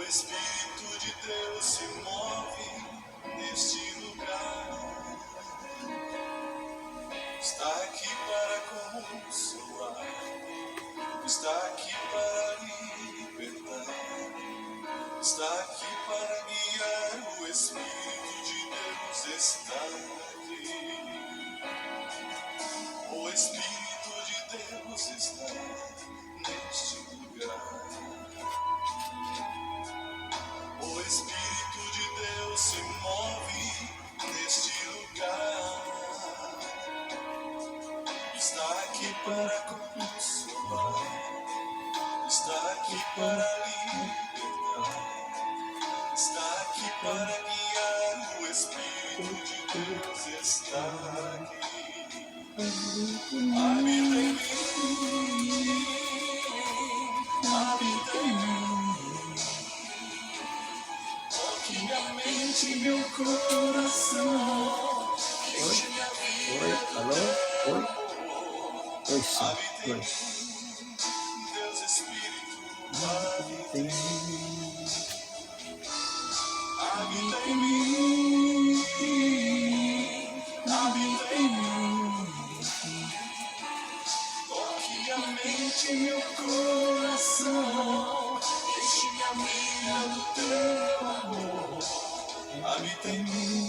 Espírito de Deus se move neste lugar. Está aqui para consolar, está aqui para libertar, está aqui para guiar. O Espírito de Deus está aqui. O Espírito de Deus está neste lugar. O Espírito de Deus se move neste lugar. Está aqui para consolar, está aqui para libertar, está aqui para guiar. O Espírito de Deus está aqui. Habita em mim, habita em mim. Toque minha mente e meu coração. Enche minha vida. Alô? Oi? Oi, sim. Habita em mim, Deus Espírito, habita em mim. Habita em mim, habita em mim. Toque minha mente e meu coração. Enche minha vida do teu amor. Habita em mim,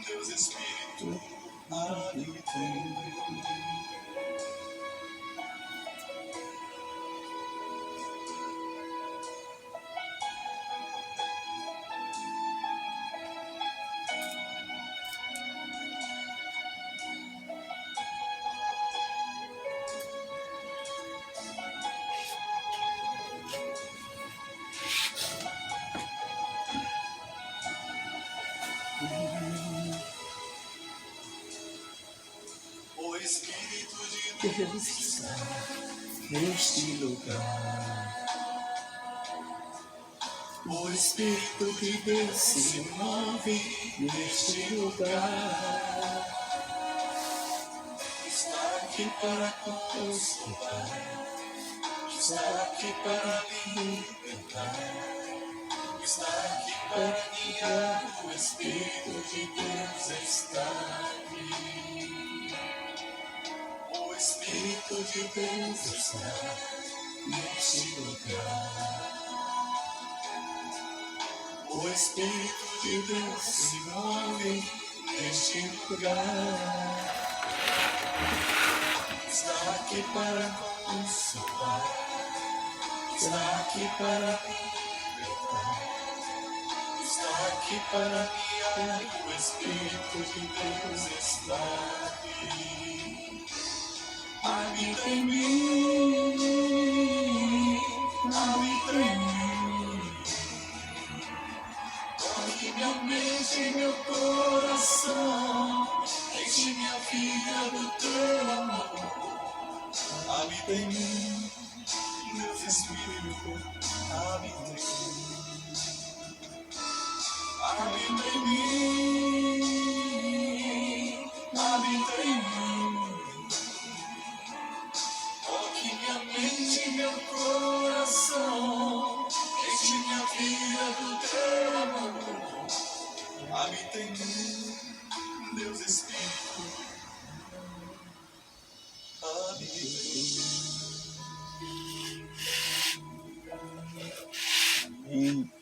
Deus Espírito, habita em mim. O Espírito de Deus está neste lugar. O Espírito de Deus se move neste lugar. Está aqui para consolar, está aqui para libertar, está aqui para guiar. O Espírito de Deus está aqui. O Espírito de Deus está neste lugar. O Espírito de Deus se move neste lugar. Está aqui para consolar, está aqui para libertar, está aqui para guiar. O Espírito de Deus está aqui. Habita em mim, habita em mim. Toque minha mente e meu coração. Enche minha vida do teu amor. Habita em mim, Deus Espírito, habita em mim. Habita em mim, habita em mim. Toque minha mente e meu coração. Enche minha vida do teu amor. Habita em mim, Deus Espírito, habita em mim. Amém.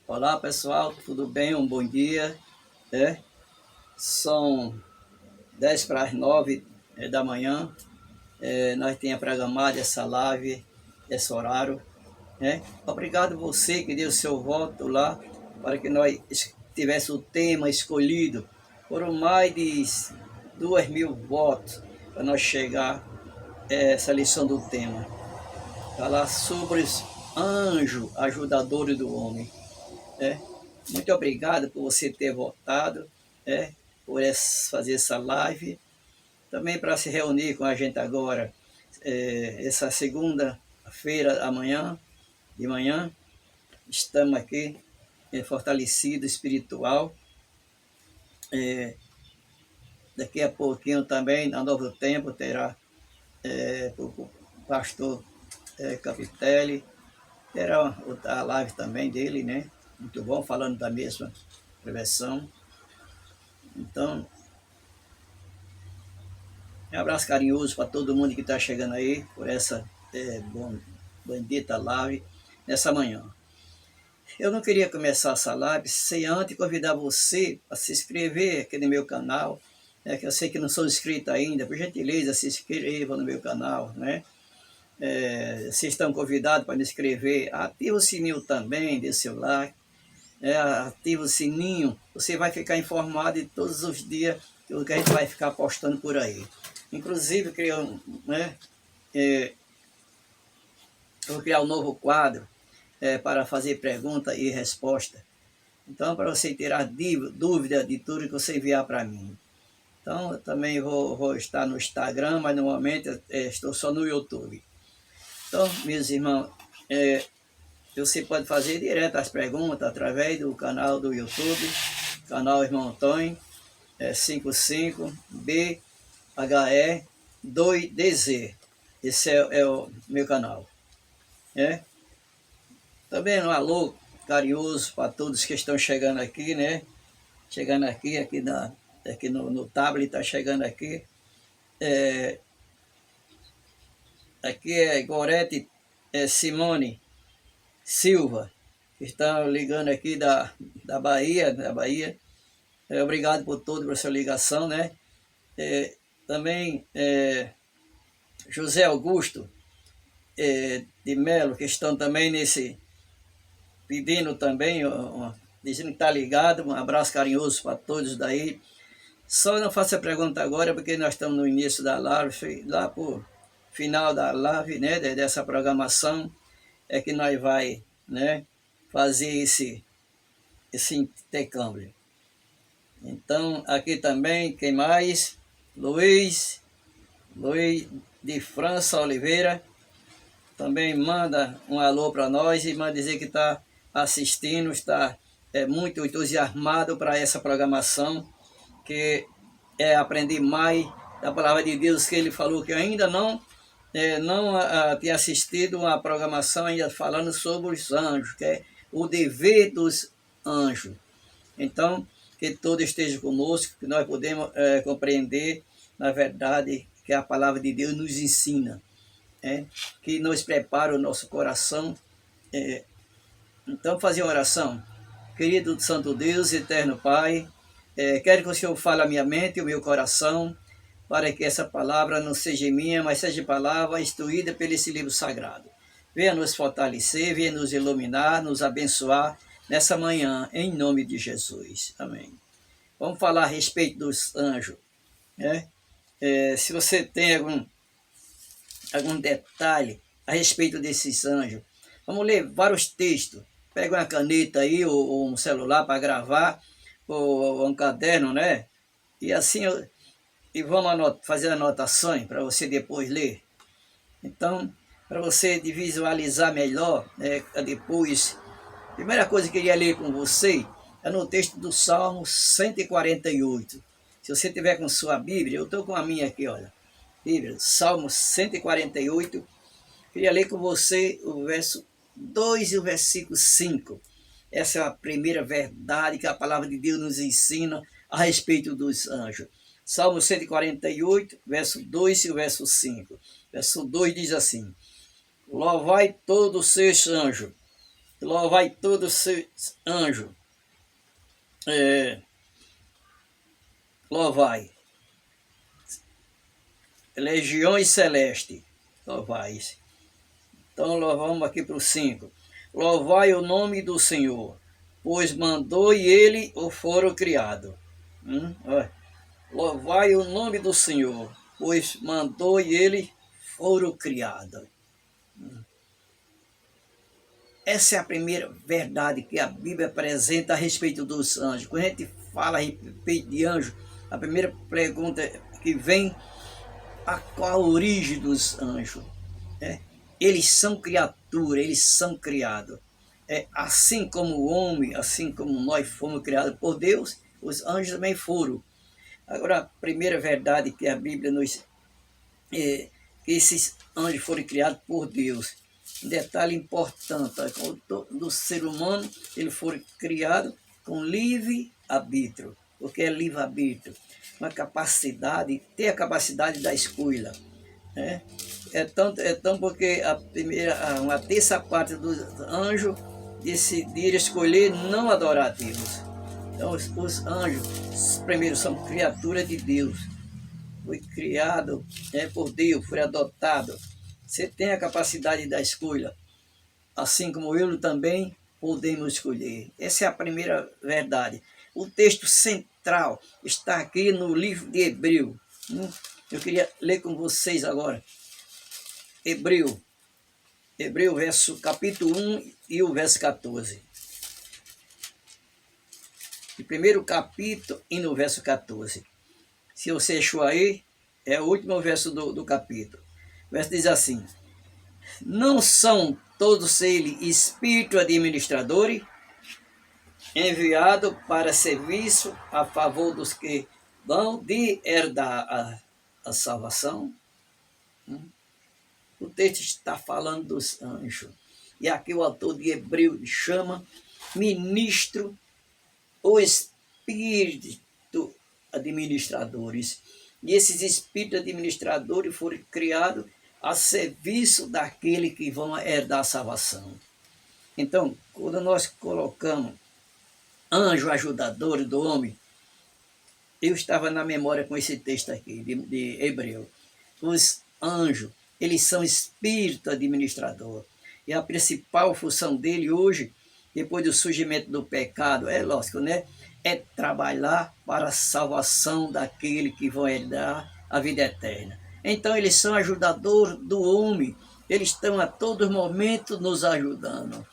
Olá pessoal, tudo bem? Um bom dia. São 10 para as 9 da manhã. Nós tínhamos programado essa live, esse horário. Obrigado você que deu o seu voto lá, para que nós tivesse o tema escolhido. Foram mais de 2.000 votos para nós chegar a essa lição do tema. Falar sobre os anjos ajudadores do homem. Muito obrigado por você ter votado, por fazer essa live. Também para se reunir com a gente agora, essa segunda-feira, de manhã, estamos aqui, fortalecido espiritual. Daqui a pouquinho também, na Novo Tempo, terá o pastor Capitelli, terá a live também dele, né? Muito bom, falando da mesma prevenção. Então, um abraço carinhoso para todo mundo que está chegando aí, por essa bendita live nessa manhã. Eu não queria começar essa live sem antes convidar você a se inscrever aqui no meu canal, né, que eu sei que não sou inscrito ainda, por gentileza, se inscreva no meu canal, né? Vocês estão convidados para me inscrever, ativa o sininho também, dê seu like, ativa o sininho, você vai ficar informado de todos os dias o que a gente vai ficar postando por aí. Inclusive, eu vou criar um novo quadro para fazer pergunta e resposta. Então, para você tirar dúvida de tudo que você enviar para mim. Então, eu também vou estar no Instagram, mas no momento estou só no YouTube. Então, meus irmãos, você pode fazer direto as perguntas através do canal do YouTube, canal Irmão Antônio, 55BHE2DZ. Esse é o meu canal. Também um alô carinhoso para todos que estão chegando aqui, né? Chegando aqui no tablet, está chegando aqui. Aqui é Gorete Simone Silva, que estão ligando aqui da Bahia. Obrigado por sua ligação, né? Também José Augusto de Melo, que estão também pedindo também, dizendo que está ligado. Um abraço carinhoso para todos daí. Só não faça pergunta agora, porque nós estamos no início da live, lá por final da live, né, dessa programação, que nós vai, né, fazer esse intercâmbio. Então, aqui também, quem mais? Luiz de França Oliveira, também manda um alô para nós e manda dizer que está assistindo, está muito entusiasmado para essa programação, que aprender mais da palavra de Deus, que ele falou que ainda não tinha assistido uma programação ainda falando sobre os anjos, que é o dever dos anjos. Então, que todos estejam conosco, que nós podemos compreender, na verdade, que a palavra de Deus nos ensina, que nos prepara o nosso coração. Então, fazer uma oração. Querido Santo Deus, eterno Pai, quero que o Senhor fale a minha mente e o meu coração, para que essa palavra não seja minha, mas seja palavra instruída pelo esse livro sagrado. Venha nos fortalecer, venha nos iluminar, nos abençoar nessa manhã, em nome de Jesus. Amém. Vamos falar a respeito dos anjos. Se você tem algum detalhe a respeito desses anjos, vamos ler vários textos. Pega uma caneta aí, ou um celular para gravar, ou um caderno, né? E assim, vamos fazer anotações para você depois ler. Então, para você visualizar melhor, depois, a primeira coisa que eu queria ler com você é no texto do Salmo 148. Se você tiver com sua Bíblia, eu estou com a minha aqui, olha. Bíblia, Salmo 148. Queria ler com você o verso 2 e o versículo 5. Essa é a primeira verdade que a palavra de Deus nos ensina a respeito dos anjos. Salmo 148, verso 2 e o verso 5. Verso 2 diz assim: louvai todos os seus anjos, louvai todos os seus anjos, louvai, legiões celestes, louvai. Então, louvamos aqui para o 5. Louvai o nome do Senhor, pois mandou e ele o foram criado. Louvai o nome do Senhor, pois mandou e ele foram criado. Essa é a primeira verdade que a Bíblia apresenta a respeito dos anjos. Quando a gente fala a respeito de anjos, a primeira pergunta que vem, qual a origem dos anjos? Eles são criaturas, eles são criados. Assim como o homem, assim como nós fomos criados por Deus, os anjos também foram. Agora, a primeira verdade que a Bíblia nos... que esses anjos foram criados por Deus. Um detalhe importante, do ser humano, ele foi criado com livre-arbítrio. O que é livre-arbítrio? Uma capacidade, ter a capacidade da escolha. Né? É tão porque uma terça parte dos anjos decidiram escolher não adorar a Deus. Então, os anjos, primeiro, são criaturas de Deus. Foi criado por Deus, foi adotado. Você tem a capacidade da escolha, assim como eu também podemos escolher. Essa é a primeira verdade. O texto central está aqui no livro de Hebreu. Eu queria ler com vocês agora. Hebreu, capítulo 1 e o verso 14. O primeiro capítulo e no verso 14. Se você achou aí, é o último verso do capítulo. O verso diz assim: não são todos eles espíritos administradores, enviados para serviço a favor dos que vão de herdar a salvação? O texto está falando dos anjos. E aqui o autor de Hebreu chama ministro ou espírito administradores. E esses espíritos administradores foram criados a serviço daquele que vão herdar a salvação. Então, quando nós colocamos anjo ajudador do homem, eu estava na memória com esse texto aqui, de Hebreu. Os anjos, eles são espírito administrador. E a principal função dele hoje, depois do surgimento do pecado, é lógico, né? É trabalhar para a salvação daquele que vão herdar a vida eterna. Então, eles são ajudadores do homem. Eles estão a todo momento nos ajudando.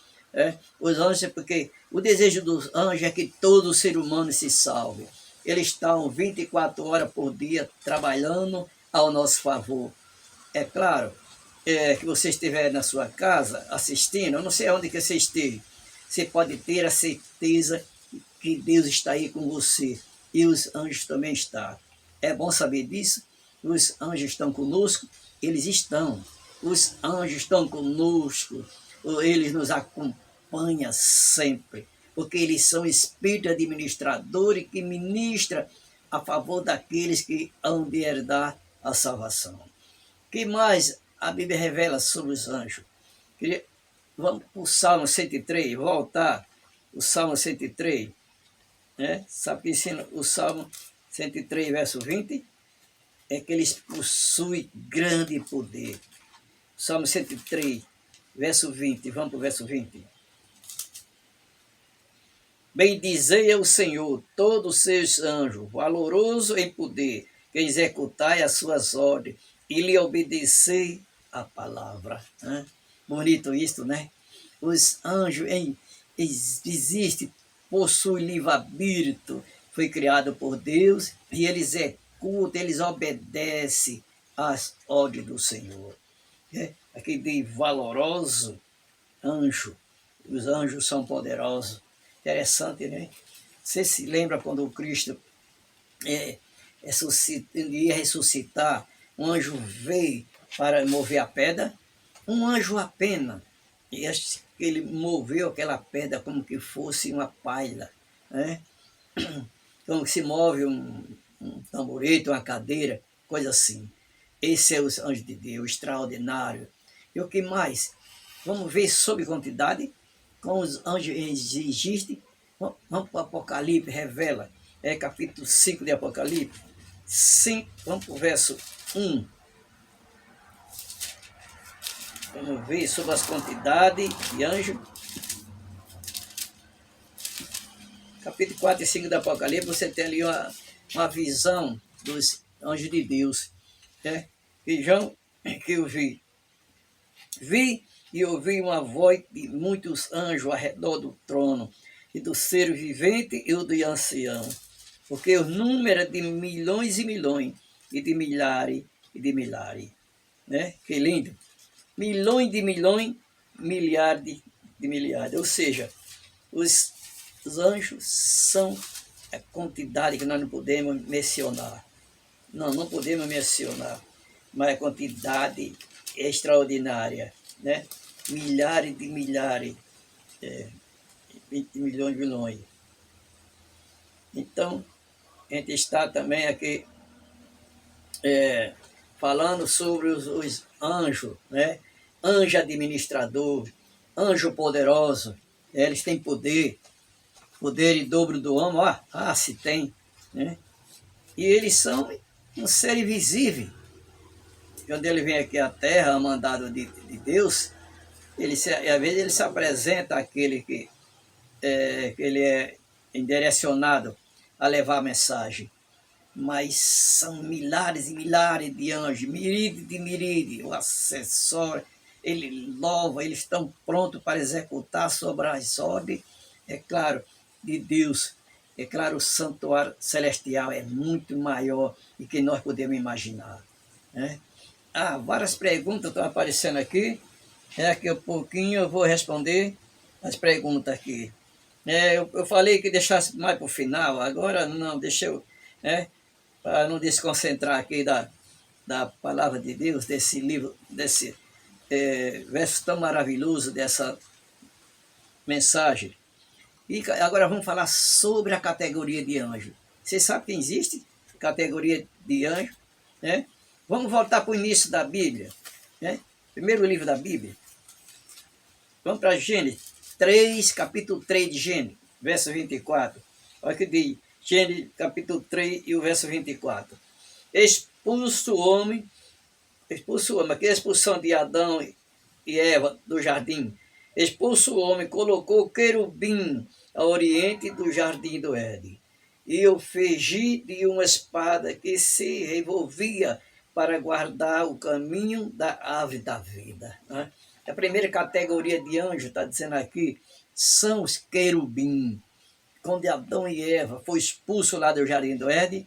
Os anjos, porque o desejo dos anjos é que todo ser humano se salve. Eles estão 24 horas por dia trabalhando ao nosso favor. É claro que você estiver na sua casa assistindo, eu não sei onde que você esteja, você pode ter a certeza que Deus está aí com você e os anjos também estão. É bom saber disso. Os anjos estão conosco, eles estão. Os anjos estão conosco, eles nos acompanham sempre, porque eles são espíritos administradores que ministram a favor daqueles que hão de herdar a salvação. O que mais a Bíblia revela sobre os anjos? Vamos para o Salmo 103, voltar o Salmo 103. Sabe o que ensina o Salmo 103, verso 20? É que eles possuem grande poder. Salmo 103, verso 20. Vamos para o verso 20. Bendizei ao Senhor todos os seus anjos, valoroso em poder, que executai as suas ordens e lhe obedecei a palavra. Bonito isso, né? Os anjos existem, possuem livre-arbítrio, foi criado por Deus e eles executam, eles obedecem às ordens do Senhor. Aquele de valoroso anjo, os anjos são poderosos. Interessante, né? Você se lembra quando o Cristo ia ressuscitar, um anjo veio para mover a pedra, um anjo apenas, e ele moveu aquela pedra como que fosse uma palha, né? Como que se move um tamborete, uma cadeira, coisa assim. Esse é os anjos de Deus, extraordinário. E o que mais? Vamos ver sobre quantidade, como os anjos existem. Vamos para o Apocalipse, revela. Capítulo 5 de Apocalipse. 5, vamos para o verso 1. Vamos ver sobre as quantidades de anjos. Capítulo 4 e 5 do Apocalipse, você tem ali uma visão dos anjos de Deus. Vejam que eu vi. Vi e ouvi uma voz de muitos anjos ao redor do trono, e do ser vivente e do ancião, porque o número é de milhões e milhões, e de milhares e de milhares. Que lindo! Milhões, milhares de milhares. Ou seja, os anjos são a quantidade que nós não podemos mencionar. Não podemos mencionar, mas a quantidade extraordinária, né? Milhares de milhares, 20 milhões de milhões. Então, a gente está também aqui falando sobre os anjos, né? Anjo administrador, anjo poderoso, eles têm poder em dobro do homem, se tem, né? E eles são um ser invisível. Quando ele vem aqui à Terra, mandado de Deus, às vezes ele se apresenta àquele que ele é indirecionado a levar a mensagem. Mas são milhares e milhares de anjos, miríade, o assessor, ele louva, eles estão prontos para executar sobre as ordens, é claro, de Deus. É claro, o santuário celestial é muito maior do que nós podemos imaginar, né? Várias perguntas estão aparecendo aqui. Daqui a pouquinho eu vou responder as perguntas aqui. Eu falei que deixasse mais para o final, agora não, deixa eu... para não desconcentrar aqui da palavra de Deus, desse livro, desse verso tão maravilhoso, dessa mensagem. E agora vamos falar sobre a categoria de anjo. Vocês sabem que existe categoria de anjo, né? Vamos voltar para o início da Bíblia, né? Primeiro livro da Bíblia. Vamos para Gênesis 3, capítulo 3 de Gênesis, verso 24. Olha que diz, Gênesis capítulo 3 e o verso 24. Expulso o homem, aqui é a expulsão de Adão e Eva do jardim. Expulso o homem, colocou o querubim ao oriente do jardim do Éden, e o fegi de uma espada que se revolvia para guardar o caminho da árvore da vida, né? A primeira categoria de anjo, está dizendo aqui, são os querubim. Quando Adão e Eva foram expulsos lá do jardim do Éden,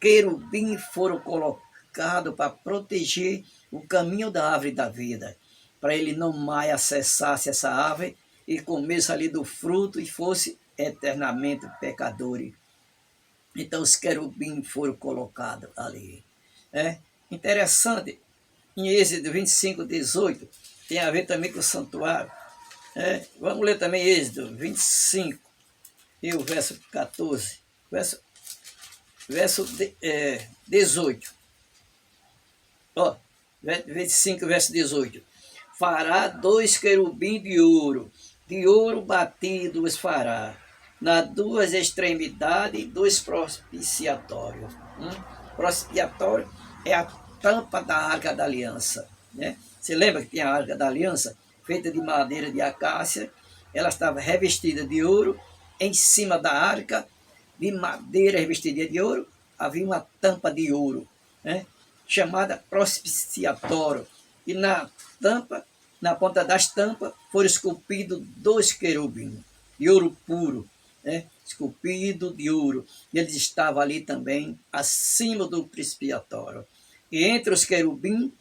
querubim foram colocados para proteger o caminho da árvore da vida, para ele não mais acessasse essa árvore e comesse ali do fruto e fosse eternamente pecador. Então os querubim foram colocados ali. Interessante, em Êxodo 25, 18, tem a ver também com o santuário. Vamos ler também Êxodo 25 e o verso 14, verso 18. 25, verso 18. Fará 2 querubins de ouro batido os fará, nas 2 extremidades dos propiciatórios. Propiciatório é a tampa da arca da aliança, né? Você lembra que tinha a arca da aliança, feita de madeira de acácia, ela estava revestida de ouro, em cima da arca, de madeira revestida de ouro, havia uma tampa de ouro, né? Chamada propiciatório. E na tampa, na ponta das tampas, foram esculpidos 2 querubins, de ouro puro, né? Esculpido de ouro. E eles estavam ali também, acima do propiciatório. E entre os querubins,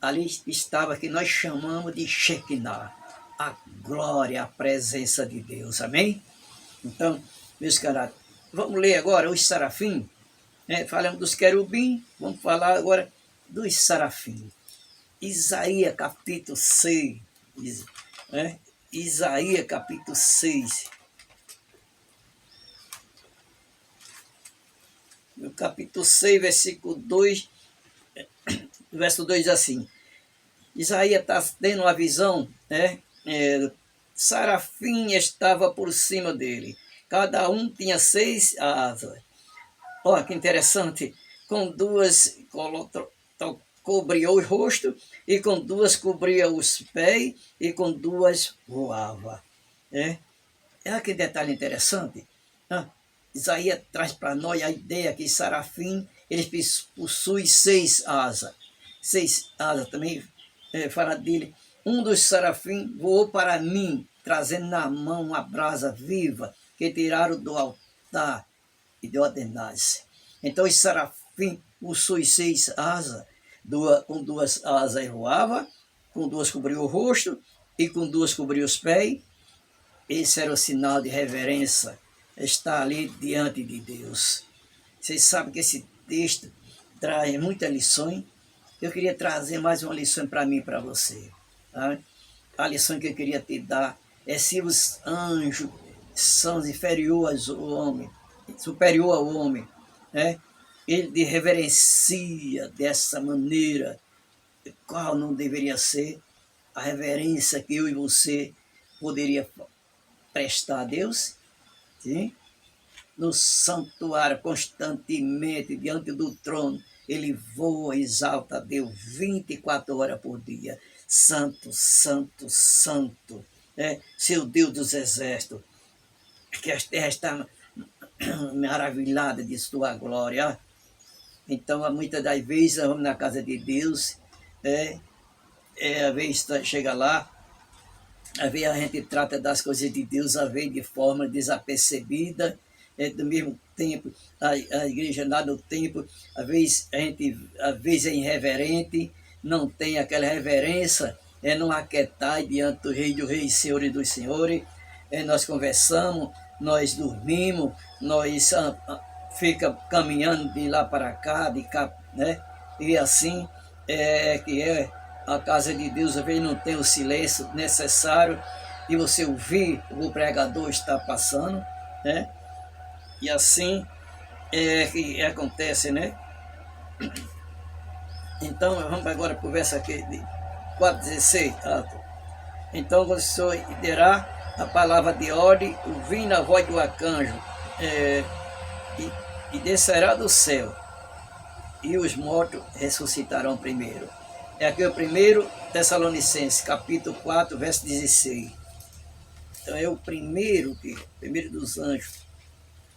ali estava que nós chamamos de Shekinah, a glória, a presença de Deus. Amém? Então, meus caras, vamos ler agora os serafim. Falamos dos querubim, vamos falar agora dos serafim. Isaías capítulo 6. Isaías capítulo 6. No capítulo 6, versículo 2, verso 2 diz assim: Isaías está tendo uma visão, serafim estava por cima dele, cada um tinha 6 asas. Olha que interessante, com 2 cobria o rosto, e com 2 cobria os pés, e com 2 voava. Olha que detalhe interessante. Isaías traz para nós a ideia que serafim, eles possuem 6 asas. 6 asas também fala dele. Um dos serafim voou para mim, trazendo na mão uma brasa viva que tiraram do altar e de ordenasse. Então os serafim possuem 6 asas, com 2 asas voava, com 2 cobriu o rosto e com 2 cobriu os pés. Esse era o sinal de reverência, está ali diante de Deus. Vocês sabem que esse texto traz muitas lições. Eu queria trazer mais uma lição para mim e para você. Tá? A lição que eu queria te dar é se os anjos são inferiores ao homem, superior ao homem, né? Ele reverencia dessa maneira, qual não deveria ser a reverência que eu e você poderia prestar a Deus, sim? No santuário, constantemente, diante do trono, ele voa, exalta a Deus 24 horas por dia. Santo, santo, santo, seu Deus dos exércitos, que a terra está maravilhada de sua glória. Então, muitas das vezes, nós vamos na casa de Deus, às vezes chega lá, às vezes a gente trata das coisas de Deus, às vezes de forma desapercebida, do mesmo tempo, a igreja lá no tempo, às vezes é irreverente, não tem aquela reverência, não aquietar diante do Rei dos Reis, Senhor e dos Senhores, nós conversamos, nós dormimos, nós fica caminhando de lá para cá, né? E assim a casa de Deus, às vezes não tem o silêncio necessário de você ouvir o pregador está passando, né? E assim que acontece, né? Então, vamos agora para o verso aqui de 4,16. Então, você dirá a palavra de ordem, ouvindo a voz do arcanjo, e descerá do céu, e os mortos ressuscitarão primeiro. É aqui o 1 Tessalonicenses, capítulo 4, verso 16. Então é o primeiro dos anjos,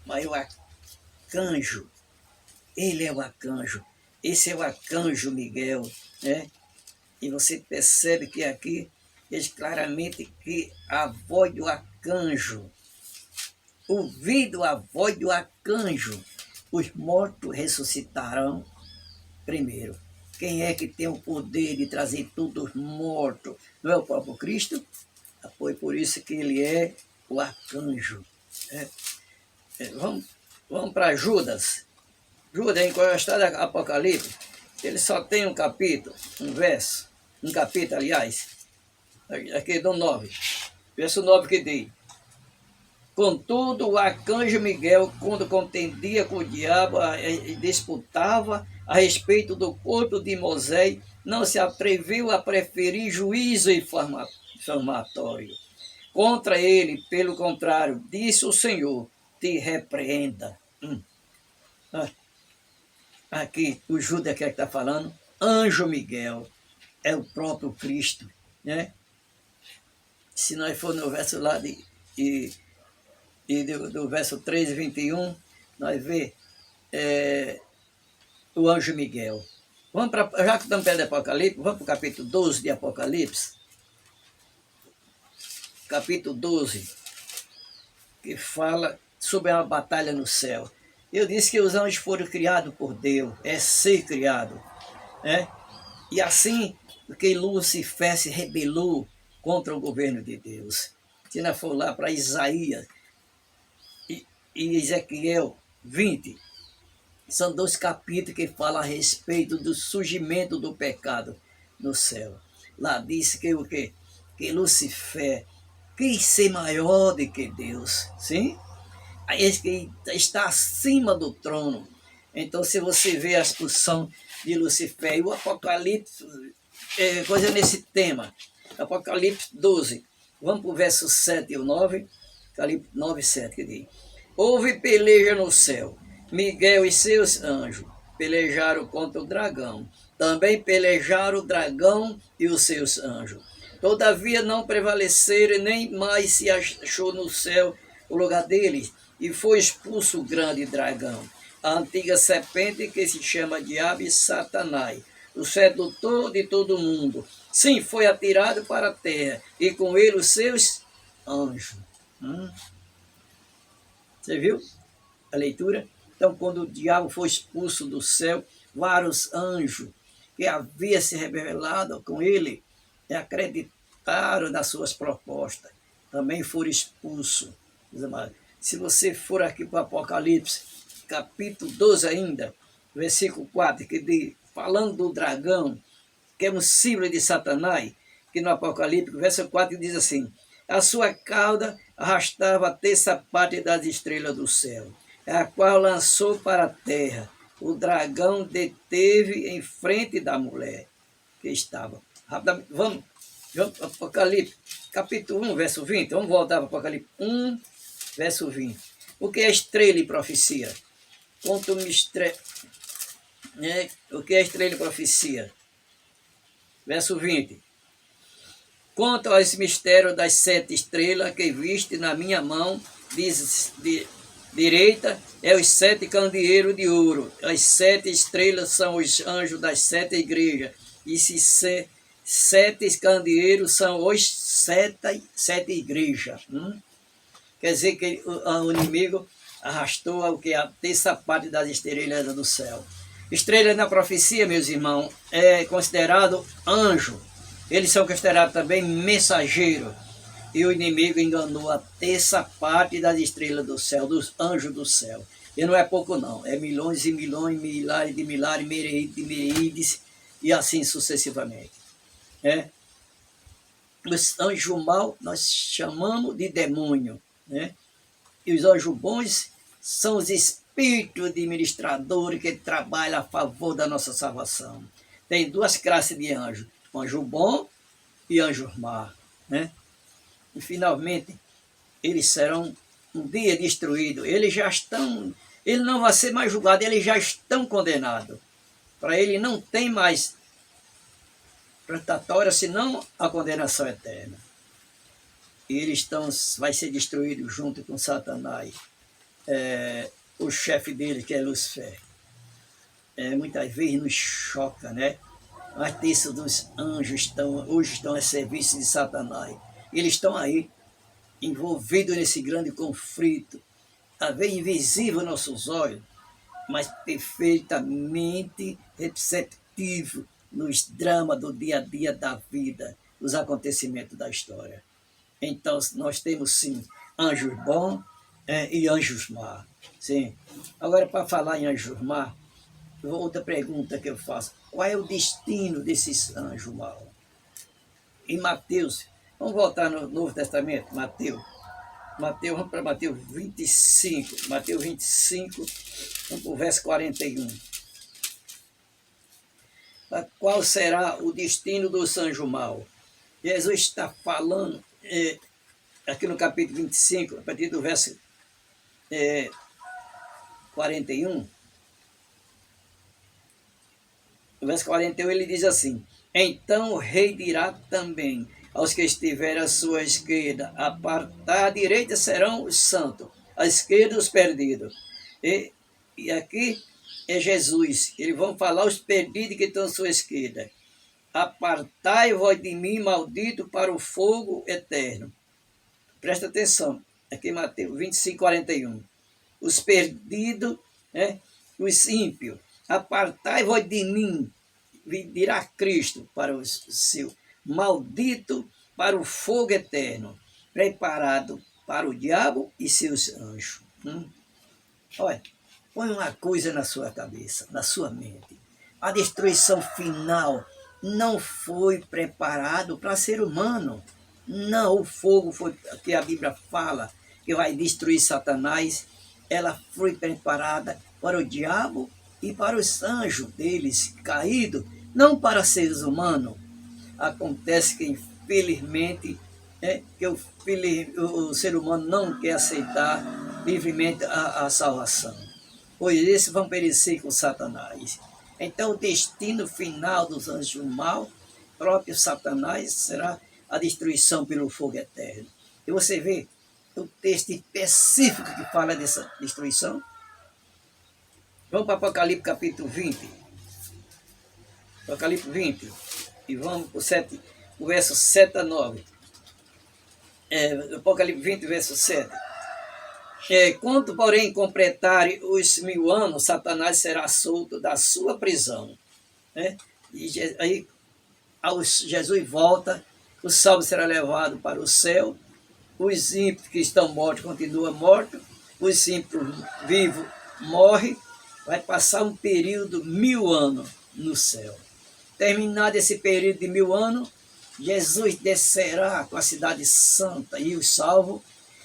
mas o arcanjo, ele é o arcanjo, esse é o arcanjo Miguel, né? E você percebe que aqui diz claramente que a voz do arcanjo, ouvindo a voz do arcanjo, os mortos ressuscitarão primeiro. Quem é que tem o poder de trazer todos mortos? Não é o próprio Cristo? Foi por isso que ele é o arcanjo. Vamos para Judas. Judas, em qual é a história do Apocalipse? Ele só tem um capítulo, um capítulo, aliás, aqui do 9. Verso 9 que diz: contudo, o arcanjo Miguel, quando contendia com o diabo e disputava a respeito do corpo de Moisés, não se atreveu a preferir juízo infamatório contra ele. Pelo contrário, disse o Senhor, te repreenda. Aqui, o Judas que está falando, anjo Miguel, é o próprio Cristo, né? Se nós for no verso lá do verso 13, 21, nós vemos o anjo Miguel. Já que estamos perto de Apocalipse, vamos para o capítulo 12 de Apocalipse. Capítulo 12, que fala sobre a batalha no céu. Eu disse que os anjos foram criados por Deus, é ser criado, né? E assim, porque Lucifer se rebelou contra o governo de Deus. Se nós for lá para Isaías e Ezequiel 20, são 2 capítulos que falam a respeito do surgimento do pecado no céu. Lá diz que o quê? Que Lucifer quis ser maior do que Deus, sim? Esse que está acima do trono. Então, se você vê a expulsão de Lucifer e o Apocalipse, coisa nesse tema, Apocalipse 12, vamos para o verso 7 e o 9, Apocalipse 9, 7, que diz: houve peleja no céu, Miguel e seus anjos pelejaram contra o dragão, também pelejaram o dragão e os seus anjos. Todavia não prevaleceram, nem mais se achou no céu o lugar deles, e foi expulso o grande dragão, a antiga serpente que se chama Diabo e Satanás, o sedutor de todo mundo. Sim, foi atirado para a terra, e com ele os seus anjos. Você viu a leitura? Então, quando o diabo foi expulso do céu, vários anjos que haviam se rebelado com ele acreditaram nas suas propostas. Também foram expulsos. Se você for aqui para o Apocalipse, capítulo 12 ainda, versículo 4, que diz, falando do dragão, que é um símbolo de Satanás, que no Apocalipse, verso 4, diz assim, a sua cauda arrastava a terça parte das estrelas do céu, a qual lançou para a terra. O dragão deteve em frente da mulher que estava. Rapidamente, vamos Apocalipse, capítulo 1, verso 20. Vamos voltar para Apocalipse 1, verso 20. O que é estrela e profecia? Conta uma estrela. O que é estrela e profecia? Verso 20. Quanto aos mistérios das 7 estrelas que viste na minha mão, direita, é os 7 candeeiros de ouro. As 7 estrelas são os anjos das 7 igrejas. E se 7 candeeiros são os 7 igrejas. Quer dizer que o inimigo arrastou o que a terça parte das estrelas do céu. Estrela na profecia, meus irmãos, é considerado anjo. Eles são considerados também mensageiros. E o inimigo enganou a terça parte das estrelas do céu, dos anjos do céu. E não é pouco não, é milhões e milhões, milhares de milhares, miríades de miríades, e assim sucessivamente. Os anjos maus nós chamamos de demônio. E os anjos bons são os espíritos administradores que trabalham a favor da nossa salvação. Tem 2 classes de anjos, anjo bom e anjo mau. E finalmente, eles serão um dia destruídos. Eles já estão, ele não vai ser mais julgado, eles já estão condenados. Para ele não tem mais plantatória, senão a condenação eterna. E eles vai ser destruído junto com Satanás, o chefe dele, que é Lúcifer. Muitas vezes nos choca, né? A terça dos anjos hoje estão a serviço de Satanás. Eles estão aí, envolvidos nesse grande conflito, talvez invisível aos nossos olhos, mas perfeitamente receptivo nos dramas do dia a dia da vida, nos acontecimentos da história. Então, nós temos, sim, anjos bons e anjos maus. Sim. Agora, para falar em anjos maus, outra pergunta que eu faço. Qual é o destino desses anjos maus? Em Mateus, vamos voltar no Novo Testamento, Mateus, vamos para Mateus 25. Mateus 25, vamos para o verso 41. Qual será o destino dos anjos maus? Jesus está falando aqui no capítulo 25, a partir do verso 41. No verso 41 ele diz assim, então o rei dirá também aos que estiverem à sua esquerda, à direita serão os santos, à esquerda os perdidos. E aqui é Jesus, eles vão falar os perdidos que estão à sua esquerda. Apartai-vos de mim, maldito, para o fogo eterno. Presta atenção, aqui em Mateus 25, 41. Os perdidos, os ímpios. Apartai-vos de mim, dirá Cristo para o seu, maldito para o fogo eterno, preparado para o diabo e seus anjos. Olha, põe uma coisa na sua cabeça, na sua mente. A destruição final não foi preparado para ser humano. Não, o fogo foi que a Bíblia fala que vai destruir Satanás. Ela foi preparada para o diabo e para os anjos deles caídos, não para seres humanos. Acontece que, infelizmente, que o ser humano não quer aceitar livremente a salvação. Pois esses vão perecer com Satanás. Então, o destino final dos anjos maus, próprio Satanás, será a destruição pelo fogo eterno. E você vê o texto específico que fala dessa destruição. Vamos para Apocalipse capítulo 20. Apocalipse 20. E vamos para o verso 7 a 9. Apocalipse 20, verso 7. Quando, porém, completarem os 1000 anos, Satanás será solto da sua prisão. E aí, Jesus volta, o salvo será levado para o céu, os ímpios que estão mortos continuam mortos, os ímpios vivos morrem, vai passar um período 1000 anos no céu. Terminado esse período de 1000 anos, Jesus descerá com a cidade santa e os salvos.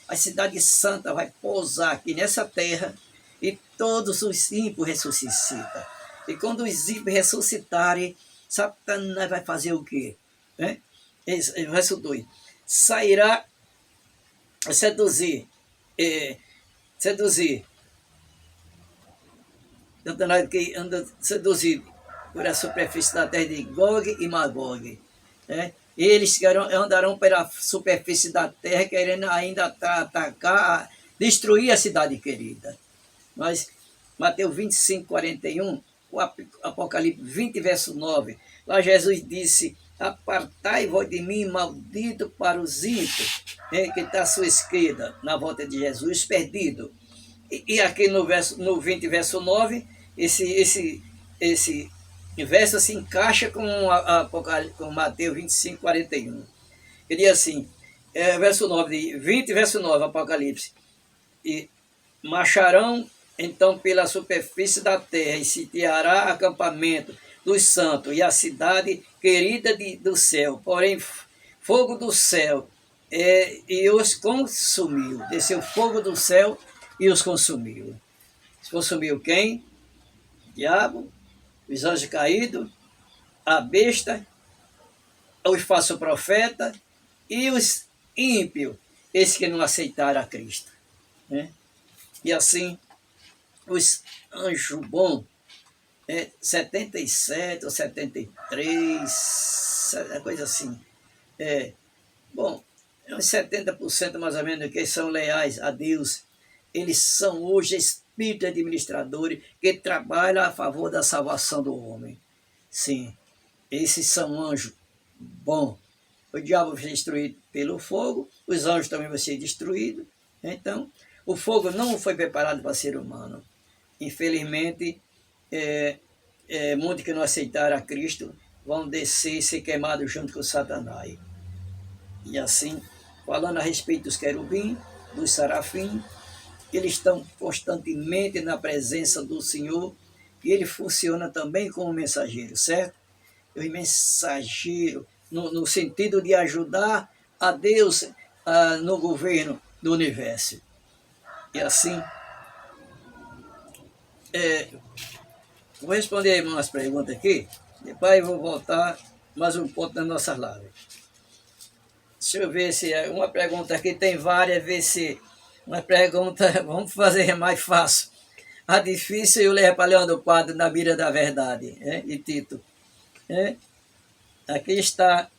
A cidade santa vai pousar aqui nessa terra e todos os ímpios ressuscitam. E quando os ímpios ressuscitarem, Satanás vai fazer o quê? Verso 2. Sairá a seduzir. Satanás que anda seduzido por a superfície da terra de Gog e Magog. Eles andarão pela superfície da terra, querendo ainda atacar, destruir a cidade querida. Mas Mateus 25, 41, o Apocalipse 20, verso 9, lá Jesus disse: apartai-vos de mim, maldito, para os ímpios, que está à sua esquerda, na volta de Jesus, perdido. E aqui no 20, verso 9, esse verso se encaixa com Mateus 25, 41. Ele diz assim, verso 9, 20, verso 9, Apocalipse. E marcharão então pela superfície da terra e sitiará acampamento dos santos e a cidade querida do céu. Porém, fogo do céu e os consumiu. Desceu fogo do céu e os consumiu. Consumiu quem? O diabo, os anjos caídos, a besta, os falsos profetas e os ímpios, esses que não aceitaram a Cristo. E assim, os anjos bons, 77 ou 73, coisa assim. Bom, uns 70% mais ou menos que são leais a Deus. Eles são hoje espíritos administradores que trabalham a favor da salvação do homem. Sim, esses são anjos bons. O diabo vai ser destruído pelo fogo, os anjos também vão ser destruídos. Então, o fogo não foi preparado para ser humano. Infelizmente, muitos que não aceitaram a Cristo vão descer e ser queimados junto com Satanás. E assim, falando a respeito dos querubins, dos serafins, eles estão constantemente na presença do Senhor e ele funciona também como mensageiro, certo? Os mensageiros, no sentido de ajudar a Deus no governo do universo. E assim, vou responder umas perguntas aqui, depois vou voltar mais um ponto nas nossas lives. Deixa eu ver se uma pergunta aqui, tem várias, ver se uma pergunta, vamos fazer mais fácil. A difícil eu levo para Leandro Quadro na mira da verdade, e Tito. Aqui está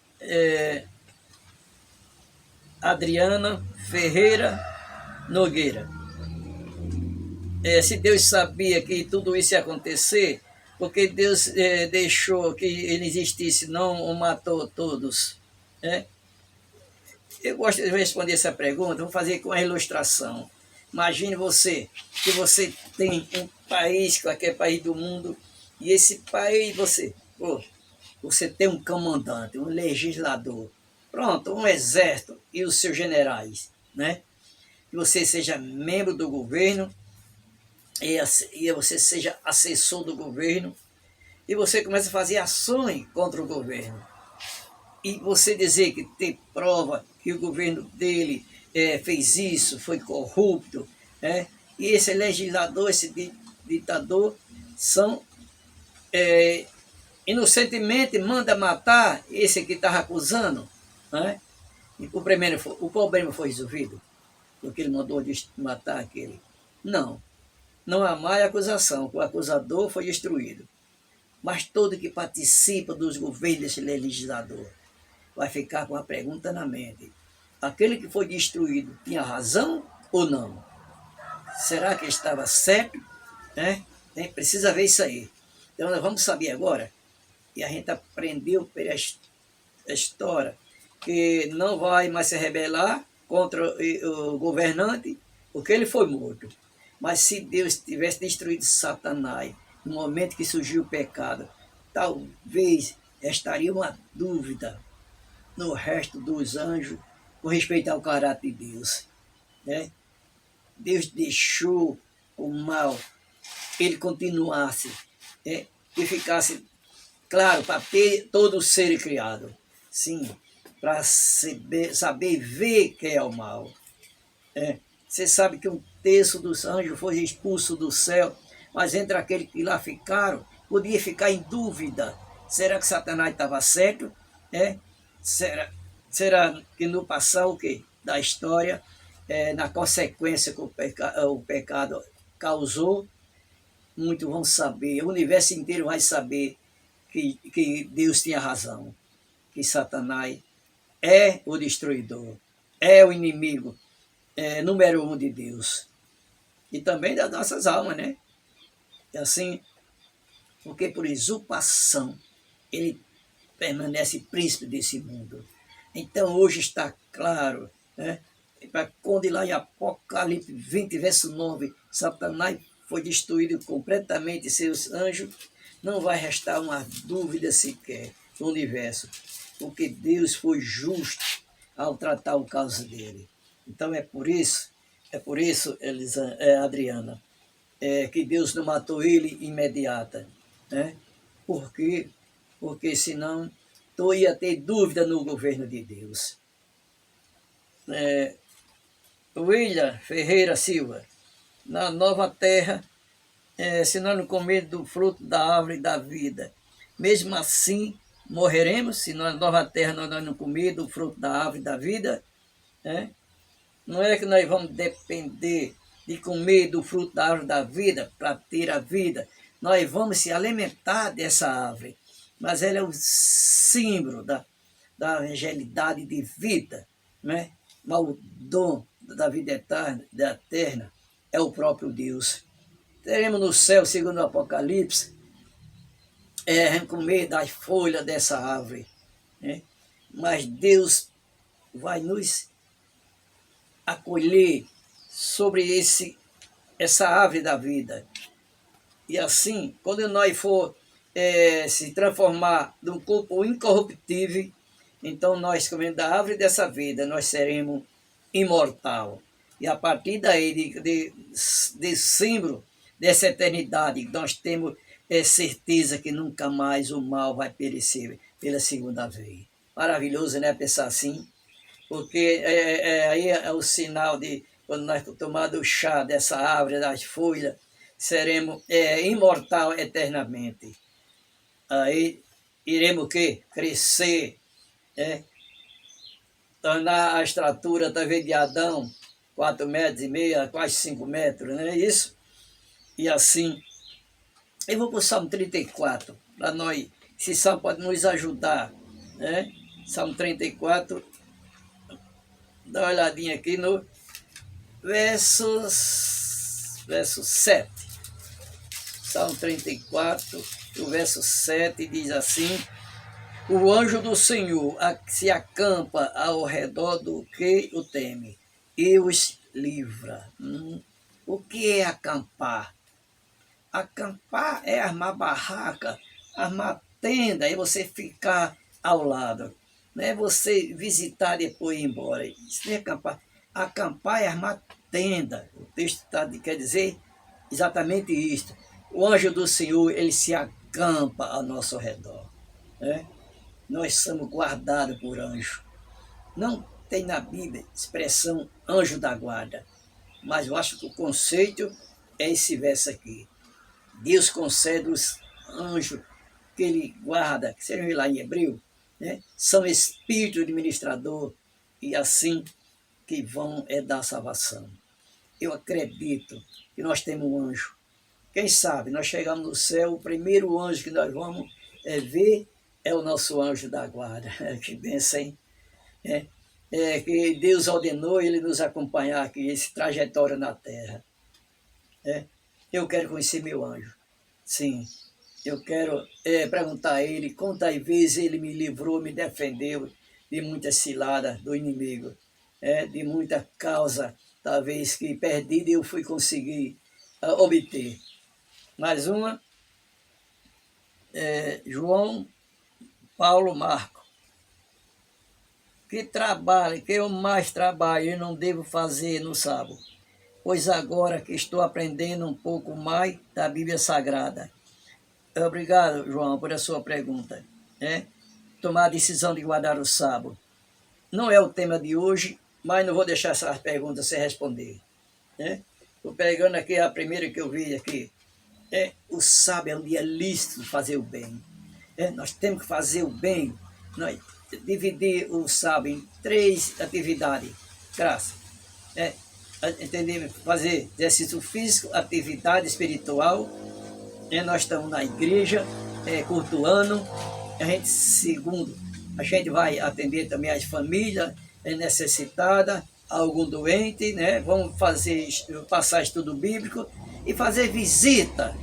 Adriana Ferreira Nogueira. Se Deus sabia que tudo isso ia acontecer, porque Deus deixou que ele existisse, não matou todos. Eu gosto de responder essa pergunta, vou fazer com a ilustração. Imagine você, que você tem um país, qualquer país do mundo, e esse país você tem um comandante, um legislador, pronto, um exército e os seus generais, Que você seja membro do governo, e você seja assessor do governo, e você começa a fazer ações contra o governo. E você dizer que tem prova que o governo dele fez isso, foi corrupto, e esse legislador, esse ditador, são inocentemente manda matar esse que estava acusando, e o problema foi resolvido, porque ele mandou matar aquele. Não há mais acusação, o acusador foi destruído. Mas todo que participa dos governos desse legislador vai ficar com a pergunta na mente: aquele que foi destruído tinha razão ou não? Será que estava certo? Precisa ver isso aí. Então nós vamos saber agora, e a gente aprendeu pela história, que não vai mais se rebelar contra o governante, porque ele foi morto. Mas se Deus tivesse destruído Satanás no momento que surgiu o pecado, talvez estaria uma dúvida no resto dos anjos com respeito ao caráter de Deus. Deus deixou o mal ele continuasse, e ficasse claro para ter todo ser criado. Sim, para saber ver que é o mal. Você sabe que um terço dos anjos foi expulso do céu, mas entre aqueles que lá ficaram, podia ficar em dúvida. Será que Satanás estava certo? Será que no passar o quê? Da história, na consequência que o pecado causou, muitos vão saber, o universo inteiro vai saber que Deus tinha razão, que Satanás é o destruidor, é o inimigo número 1 de Deus. E também das nossas almas, né? E assim, porque por usurpação ele permanece príncipe desse mundo. Então hoje está claro, né? Para quando lá em Apocalipse 20, verso 9, Satanás foi destruído completamente, seus anjos, não vai restar uma dúvida sequer no universo, porque Deus foi justo ao tratar o caso dele. Então é por isso, Adriana, que Deus não matou ele imediata, né? Porque senão tu ia ter dúvida no governo de Deus. William Ferreira Silva, na nova terra, se nós não comermos do fruto da árvore da vida, mesmo assim morreremos, se na nova terra nós não comermos do fruto da árvore da vida, não é que nós vamos depender de comer do fruto da árvore da vida para ter a vida, nós vamos se alimentar dessa árvore, mas ela é o símbolo da angelidade de vida, né? Mas o dom da vida eterna é o próprio Deus. Teremos no céu, segundo o Apocalipse, comer das folhas dessa árvore, né? Mas Deus vai nos acolher sobre essa árvore da vida. E assim, quando nós for se transformar num corpo incorruptível, então nós, comendo da árvore dessa vida, nós seremos imortal. E a partir daí, de símbolo dessa eternidade, nós temos certeza que nunca mais o mal vai perecer pela segunda vez. Maravilhoso, né, pensar assim? Porque aí é o sinal de, quando nós tomamos o chá dessa árvore, das folhas, seremos imortal eternamente. Aí iremos o quê? Crescer, tornar a estrutura talvez de Adão, 4,5 metros, quase 5 metros, não é isso? E assim, eu vou para o Salmo 34, para nós, esse Salmo pode nos ajudar, né? Salmo 34, dá uma olhadinha aqui no verso 7. Salmo 34, o verso 7 diz assim: o anjo do Senhor se acampa ao redor do que o teme e os livra. O que é acampar? Acampar é armar barraca, armar tenda e você ficar ao lado. Não é você visitar e depois ir embora. Isso não é acampar. Acampar é armar tenda. O texto quer dizer exatamente isto. O anjo do Senhor, ele se acampa ao nosso redor. Nós somos guardados por anjo. Não tem na Bíblia expressão anjo da guarda, mas eu acho que o conceito é esse verso aqui. Deus concede os anjos que ele guarda, que sejam lá em hebreu, né? São espíritos administrador e assim que vão dar salvação. Eu acredito que nós temos um anjo. Quem sabe, nós chegamos no céu, o primeiro anjo que nós vamos ver é o nosso anjo da guarda. Que bênção, hein? Que Deus ordenou ele nos acompanhar aqui, esse trajetória na terra. Eu quero conhecer meu anjo. Sim, eu quero perguntar a ele quantas vezes ele me livrou, me defendeu de muitas ciladas do inimigo, de muita causa, talvez que perdida eu fui conseguir obter. Mais uma, João Paulo Marco. Que eu mais trabalho e não devo fazer no sábado, pois agora que estou aprendendo um pouco mais da Bíblia Sagrada. Obrigado, João, por a sua pergunta. Tomar a decisão de guardar o sábado. Não é o tema de hoje, mas não vou deixar essas perguntas sem responder. Estou pegando aqui a primeira que eu vi aqui. O sábado é um dia lícito de fazer o bem. Nós temos que fazer o bem. Nós dividir o sábado em 3 atividades. Graças. Entendemos? Fazer exercício físico, atividade espiritual. Nós estamos na igreja, cultuando. Segundo, a gente vai atender também as famílias necessitadas, algum doente, né? Vamos passar estudo bíblico e fazer visita,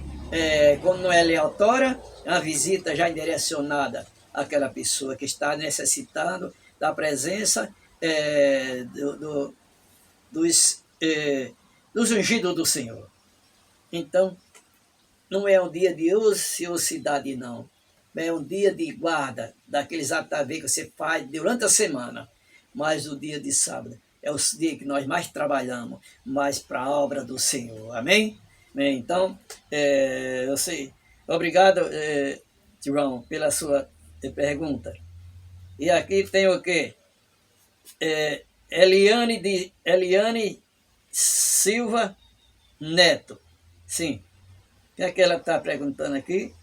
como não é aleatória, é uma visita já direcionada àquela pessoa que está necessitando da presença dos ungidos do Senhor. Então, não é um dia de ociosidade, não. É um dia de guarda daqueles atavés que você faz durante a semana. Mas o dia de sábado é o dia que nós mais trabalhamos, mais para a obra do Senhor. Amém? Bem, então, eu sei. Obrigado, João, pela sua pergunta. E aqui tem o quê? Eliane Silva Neto. Sim. O que é que ela está perguntando aqui?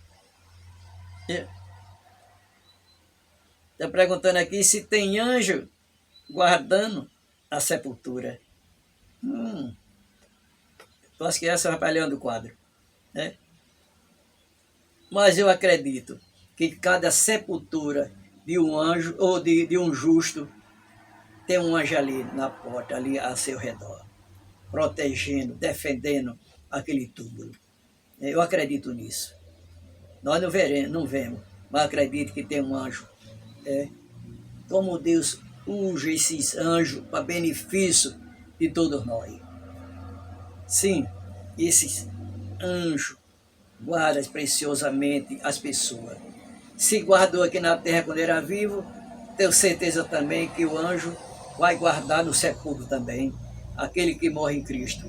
Está perguntando aqui se tem anjo guardando a sepultura. Eu acho que essa é rapalhando o quadro. Mas eu acredito que cada sepultura de um anjo ou de um justo tem um anjo ali na porta, ali a seu redor, protegendo, defendendo aquele túmulo. Eu acredito nisso. Nós não vemos, mas acredito que tem um anjo. Como Deus unge esses anjos para benefício de todos nós. Sim, esses anjos guardam preciosamente as pessoas. Se guardou aqui na terra quando era vivo, tenho certeza também que o anjo vai guardar no sepulcro também, aquele que morre em Cristo.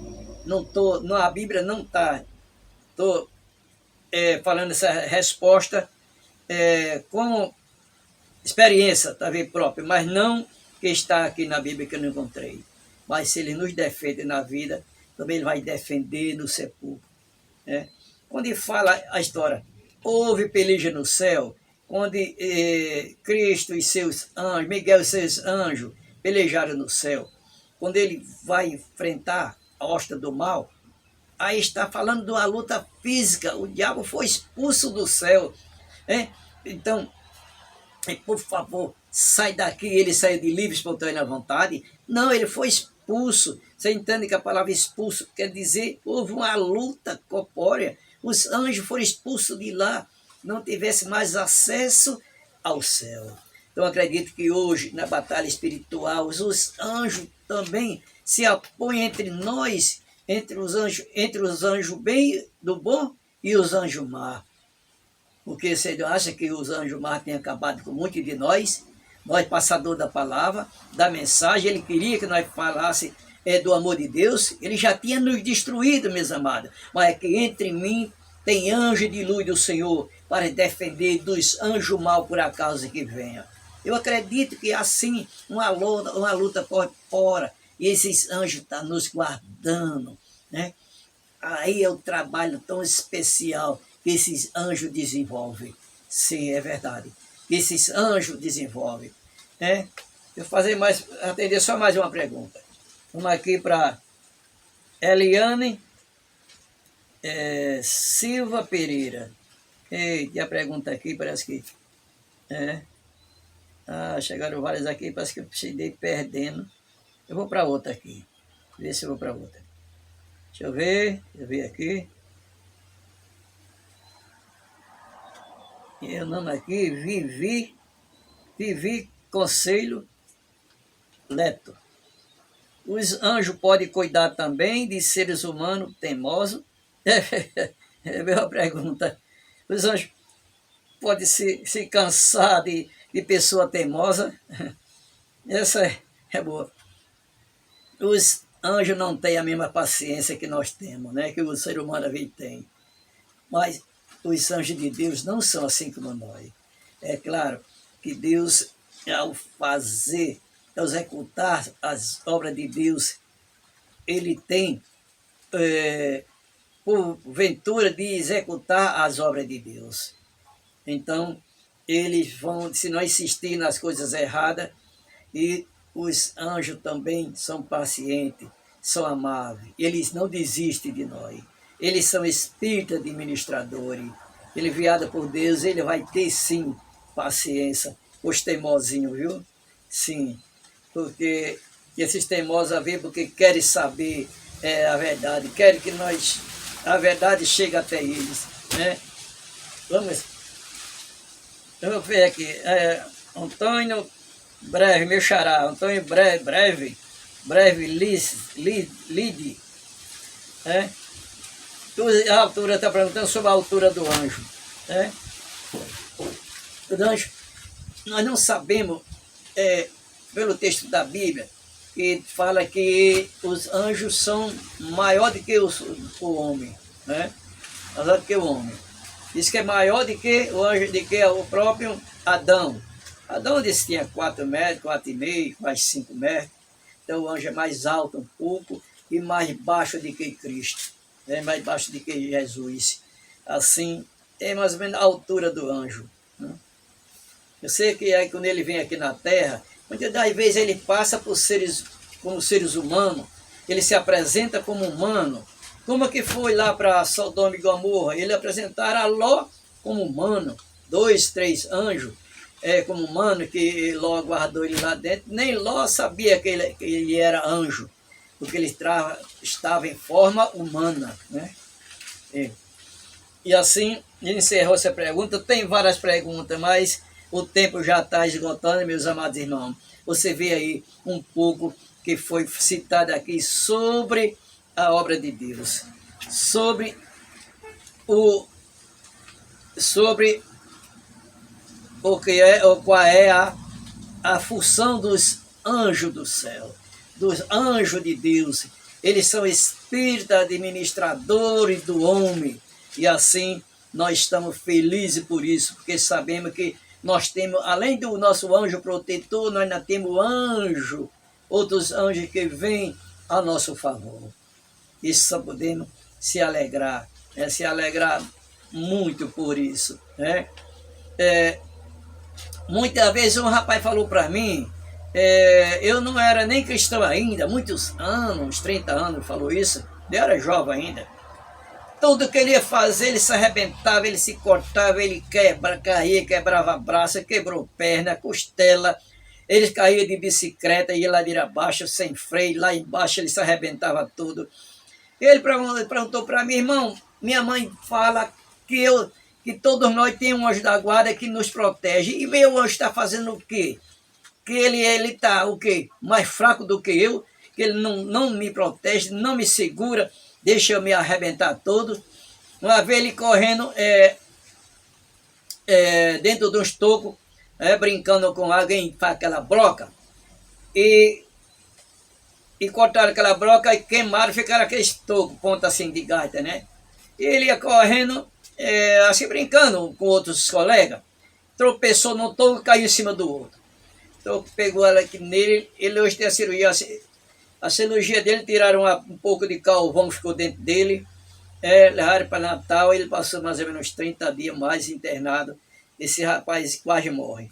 A Bíblia não está... Estou falando essa resposta como experiência, talvez própria, mas não que está aqui na Bíblia que eu não encontrei. Mas se ele nos defende na vida, também ele vai defender no sepulcro. Quando ele fala a história, houve peleja no céu, onde Cristo e seus anjos, Miguel e seus anjos pelejaram no céu. Quando ele vai enfrentar a hosta do mal, aí está falando de uma luta física, o diabo foi expulso do céu. Então, por favor, sai daqui, ele saiu de livre, espontânea vontade. Não, ele foi expulso. Você entende que a palavra expulso quer dizer houve uma luta corpórea. Os anjos foram expulsos de lá, não tivesse mais acesso ao céu. Então, acredito que hoje, na batalha espiritual, os anjos também se apoiam entre nós, entre os anjos bem do bom e os anjos má. Porque você acha que os anjos má têm acabado com muitos de nós passador da palavra, da mensagem, ele queria que nós falasse do amor de Deus, ele já tinha nos destruído, meus amados, mas é que entre mim tem anjo de luz do Senhor para defender dos anjos maus por acaso que venha. Eu acredito que assim, uma luta por fora, e esses anjos estão nos guardando, Aí é o trabalho tão especial que esses anjos desenvolvem. Sim, é verdade. Esses anjos desenvolvem. Eu vou atender só mais uma pergunta. Vamos aqui para Eliane Silva Pereira. E a pergunta aqui parece que... chegaram várias aqui, parece que eu precisei perdendo. Eu vou para outra aqui. Ver se eu vou para outra. Deixa eu ver aqui. E o nome aqui, Vivi Conselho Leto. Os anjos podem cuidar também de seres humanos teimosos? É a mesma pergunta. Os anjos podem se cansar de pessoa teimosa? Essa é boa. Os anjo não tem a mesma paciência que nós temos, né? Que o ser humano às vezes tem. Mas os anjos de Deus não são assim como nós. É claro que Deus, ao fazer, ao executar as obras de Deus, ele tem, por ventura, de executar as obras de Deus. Então, eles vão, se nós insistir nas coisas erradas, e os anjos também são pacientes, são amáveis, eles não desistem de nós. Eles são espíritos administradores. Ele enviado por Deus, ele vai ter sim paciência. Os teimosinhos, viu? Sim, porque esses teimosos a ver porque querem saber a verdade, querem que a verdade chegue até eles, né? Vamos ver aqui. Antônio Breve, meu xará, Antônio Breve Lide, né? A altura está perguntando sobre a altura do anjo, né? Do anjo, nós não sabemos, pelo texto da Bíblia, que fala que os anjos são maior do que o homem, né? Maior do que o homem. Diz que é maior do que o anjo, do que o próprio Adão. Adão disse que tinha 4 metros, 4,5, quase 5 metros. Então o anjo é mais alto um pouco e mais baixo do que Cristo, né? Mais baixo do que Jesus. Assim, é mais ou menos a altura do anjo, né? Eu sei que aí, quando ele vem aqui na Terra, muitas das vezes ele passa por como seres humanos, ele se apresenta como humano. Como que foi lá para Sodoma e Gomorra? Ele apresentaram a Ló como humano, 2, 3 anjos como humano, que Ló guardou ele lá dentro. Nem Ló sabia que ele era anjo, porque ele estava em forma humana, né? E assim, ele encerrou essa pergunta. Tem várias perguntas, mas o tempo já está esgotando, meus amados irmãos. Você vê aí um pouco que foi citado aqui sobre a obra de Deus, sobre o que é, ou qual é a função dos anjos do céu, dos anjos de Deus. Eles são espíritos administradores do homem, e assim nós estamos felizes por isso, porque sabemos que nós temos, além do nosso anjo protetor, nós ainda temos anjo, outros anjos que vêm a nosso favor. Isso só podemos se alegrar, né? Se alegrar muito por isso, né? Muitas vezes um rapaz falou para mim, eu não era nem cristão ainda, muitos anos, 30 anos, falou isso, eu era jovem ainda. Tudo que ele ia fazer, ele se arrebentava, ele se cortava, ele caía, quebrava braço, quebrou perna, costela, ele caía de bicicleta, ia ladeira abaixo, sem freio, lá embaixo ele se arrebentava tudo. Ele perguntou para mim, irmão, minha mãe fala que todos nós temos um anjo da guarda que nos protege, e meu anjo está fazendo o quê? Que ele está o quê? Mais fraco do que eu, que ele não me protege, não me segura, deixa eu me arrebentar todo. Uma vez ele correndo dentro de um estoco, brincando com alguém, faz aquela broca, e cortaram aquela broca e queimaram, ficaram aquele estoco, ponta assim de gaita, né? E ele ia correndo, assim brincando com outros colegas, tropeçou no toco e caiu em cima do outro. Então pegou ela aqui nele, ele hoje tem a cirurgia. A cirurgia dele, tiraram um pouco de calvão que ficou dentro dele, levaram para Natal, ele passou mais ou menos 30 dias mais internado. Esse rapaz quase morre.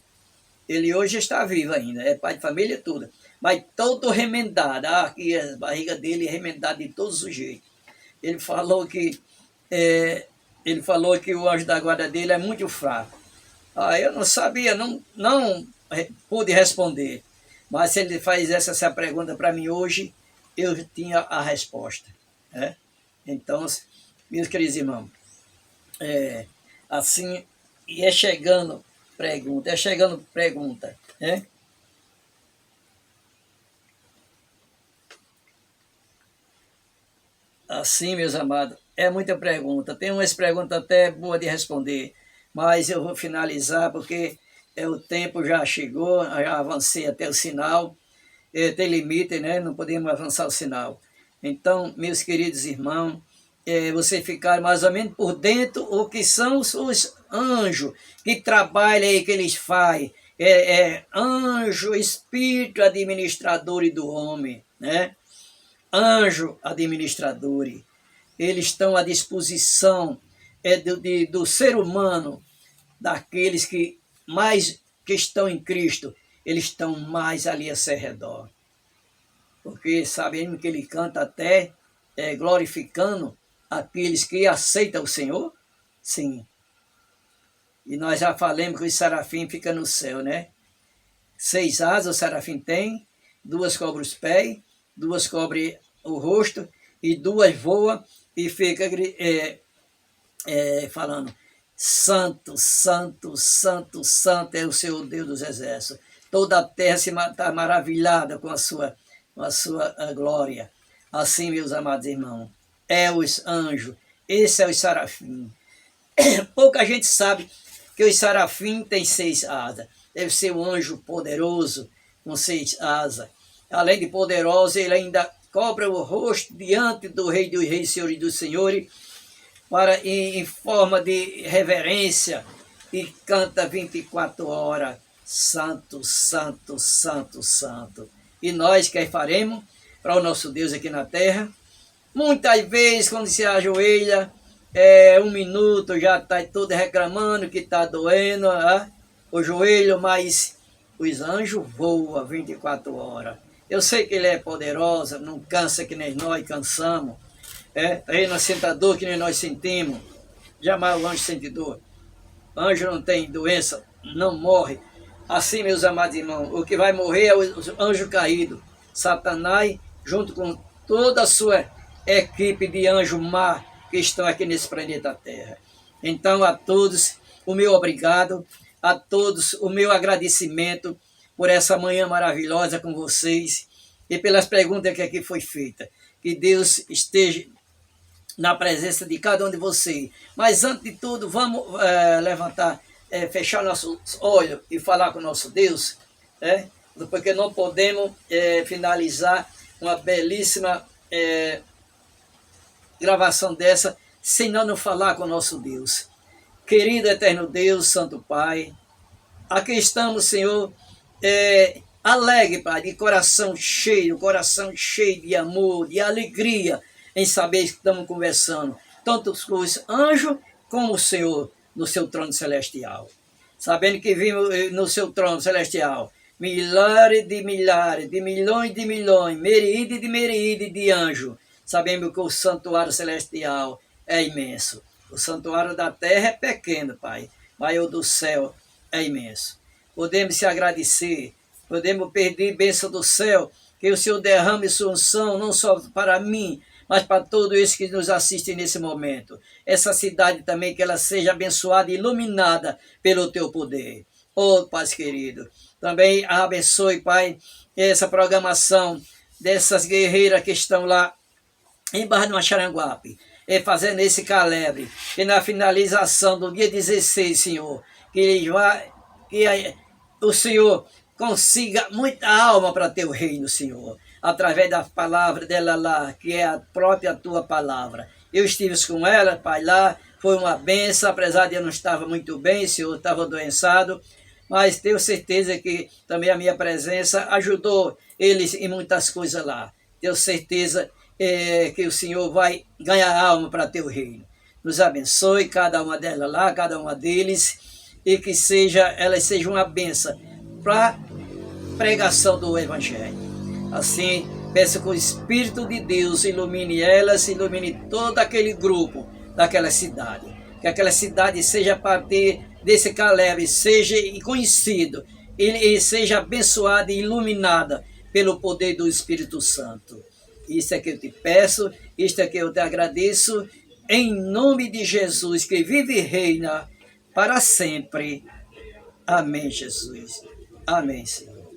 Ele hoje está vivo ainda, é pai de família e tudo, mas todo remendado, aqui a barriga dele é remendada de todos os jeitos. Ele falou que o anjo da guarda dele é muito fraco. Eu não sabia, não pude responder. Mas se ele faz essa pergunta para mim hoje, eu tinha a resposta, né? Então, meus queridos irmãos, assim, e é chegando pergunta, né? Assim, meus amados, é muita pergunta. Tem umas perguntas até boas de responder, mas eu vou finalizar porque o tempo já chegou, já avancei até o sinal. tem limite, né? Não podemos avançar o sinal. Então, meus queridos irmãos, você ficar mais ou menos por dentro o que são os anjos que trabalham aí, que eles fazem. Anjo, espírito administrador do homem, né? Anjo administrador. Eles estão à disposição do ser humano, daqueles que estão em Cristo, eles estão mais ali a seu redor. Porque sabemos que ele canta até glorificando aqueles que aceitam o Senhor? Sim. E nós já falamos que o serafim fica no céu, né? 6 asas o serafim tem, 2 cobrem os pés, 2 cobrem o rosto, e 2 voam e fica falando: Santo, Santo, Santo, Santo é o Senhor Deus dos exércitos. Toda a terra está maravilhada com a sua glória. Assim, meus amados irmãos, os anjos, esse é o serafim. Pouca gente sabe que o serafim tem 6 asas. Deve ser um anjo poderoso com 6 asas. Além de poderoso, ele ainda cobre o rosto diante do Rei dos Reis, Senhor dos Senhores, em forma de reverência, e canta 24 horas, Santo, Santo, Santo, Santo. E nós que faremos para o nosso Deus aqui na terra? Muitas vezes, quando se ajoelha, 1 minuto, já está todo reclamando que está doendo o joelho, mas os anjos voam 24 horas. Eu sei que ele é poderoso, não cansa que nem nós cansamos. Ele não sente dor que nem nós sentimos. Jamais o anjo sente dor. O anjo não tem doença, não morre. Assim, meus amados irmãos, o que vai morrer é o anjo caído. Satanás, junto com toda a sua equipe de anjos má que estão aqui nesse planeta Terra. Então, a todos, o meu obrigado, a todos, o meu agradecimento por essa manhã maravilhosa com vocês e pelas perguntas que aqui foi feita. Que Deus esteja na presença de cada um de vocês. Mas, antes de tudo, vamos levantar, fechar nossos olhos e falar com o nosso Deus, porque não podemos finalizar uma belíssima gravação dessa sem não falar com o nosso Deus. Querido eterno Deus, Santo Pai, aqui estamos, Senhor, alegre, Pai, de coração cheio de amor, de alegria, em saber que estamos conversando, tanto com os anjos como o Senhor, no seu trono celestial. Sabendo que vimos no seu trono celestial milhares, de milhões, miríades de anjos. Sabemos que o santuário celestial é imenso. O santuário da terra é pequeno, Pai, mas o do céu é imenso. Podemos se agradecer, podemos pedir bênção do céu, que o Senhor derrame sua unção, não só para mim, mas para todos esses que nos assistem nesse momento. Essa cidade também, que ela seja abençoada e iluminada pelo teu poder. Pai querido, também abençoe, Pai, essa programação dessas guerreiras que estão lá embaixo de Maxaranguape, fazendo esse calebre, e na finalização do dia 16, Senhor, que o Senhor consiga muita alma para teu reino, Senhor, através da palavra dela lá, que é a própria tua palavra. Eu estive com ela, Pai, lá, foi uma benção, apesar de eu não estar muito bem, Senhor, estava adoençado, mas tenho certeza que também a minha presença ajudou eles em muitas coisas lá. Tenho certeza que o Senhor vai ganhar alma para teu reino. Nos abençoe, cada uma delas lá, cada uma deles, e que elas sejam uma bênção para a pregação do Evangelho. Assim, peço que o Espírito de Deus ilumine elas, ilumine todo aquele grupo daquela cidade. Que aquela cidade seja, a partir desse calebre, seja conhecido e seja abençoada e iluminada pelo poder do Espírito Santo. Isso é que eu te peço, isto é que eu te agradeço, em nome de Jesus, que vive e reina para sempre. Amém, Jesus. Amém, Senhor.